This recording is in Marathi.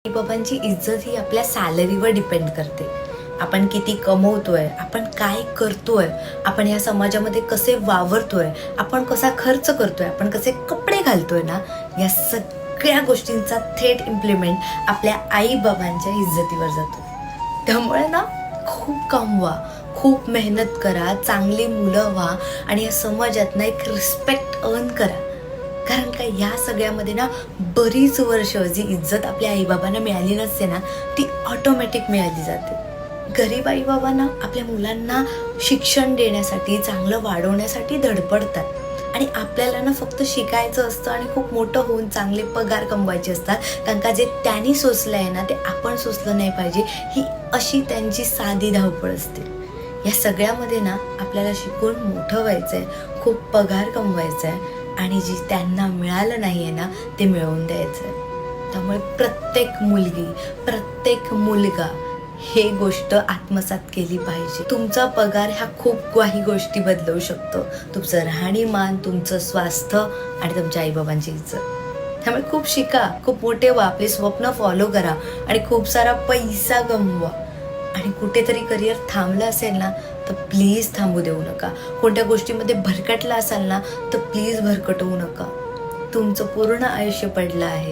आई-बाबांची इज्जत ही आपल्या सॅलरीवर डिपेंड करते. आपण किती कमवतोय, आपण काय करतोय, आपण या समाजामध्ये कसे वावरतोय, आपण कसा खर्च करतोय, आपण कसे कपडे घालतोय ना, या सगळ्या गोष्टींचा थेट इम्प्लिमेंट आपल्या आई-बाबांच्या इज्जतीवर जातो. त्यामुळे ना खूप कमवा, खूप मेहनत करा, चांगली मुलं व्हा आणि या समाजात ना एक रिस्पेक्ट अर्न करा. कारण काय या सगळ्यामध्ये ना बरीच वर्ष जी इज्जत आपल्या आईबाबांना मिळाली नसते ना, ती ऑटोमॅटिक मिळाली जाते. गरीब आईबाबांना आपल्या मुलांना शिक्षण देण्यासाठी, चांगलं वाढवण्यासाठी धडपडतात आणि आपल्याला ना फक्त शिकायचं असतं आणि खूप मोठं होऊन चांगले पगार कमवायचे असतात. कारण का जे त्यांनी सोसलं आहे ना, ते आपण सोसलं नाही पाहिजे, ही अशी त्यांची साधी धावपळ असते. या सगळ्यामध्ये ना आपल्याला शिकून मोठं व्हायचं आहे, खूप पगार कमवायचा आहे आणि जी त्यांना मिळालं नाही आहे ना, ते मिळवून द्यायचं आहे. त्यामुळे प्रत्येक मुलगी, प्रत्येक मुलगा हे गोष्ट आत्मसात केली पाहिजे. तुमचा पगार ह्या खूप काही गोष्टी बदलवू शकतो. तुमचं राहणीमान, तुमचं स्वास्थ्य आणि तुमच्या आईबाबांची इज्जत. त्यामुळे खूप शिका, खूप मोठे व्हा, आपले स्वप्न फॉलो करा आणि खूप सारा पैसा कमवा. आणि कुठेतरी करिअर थांबलं असेल ना, तर प्लीज थांबू देऊ नका. कोणत्या गोष्टीमध्ये भरकटला असाल ना, तर प्लीज भरकटवू नका. तुमचं पूर्ण आयुष्य पडलं आहे.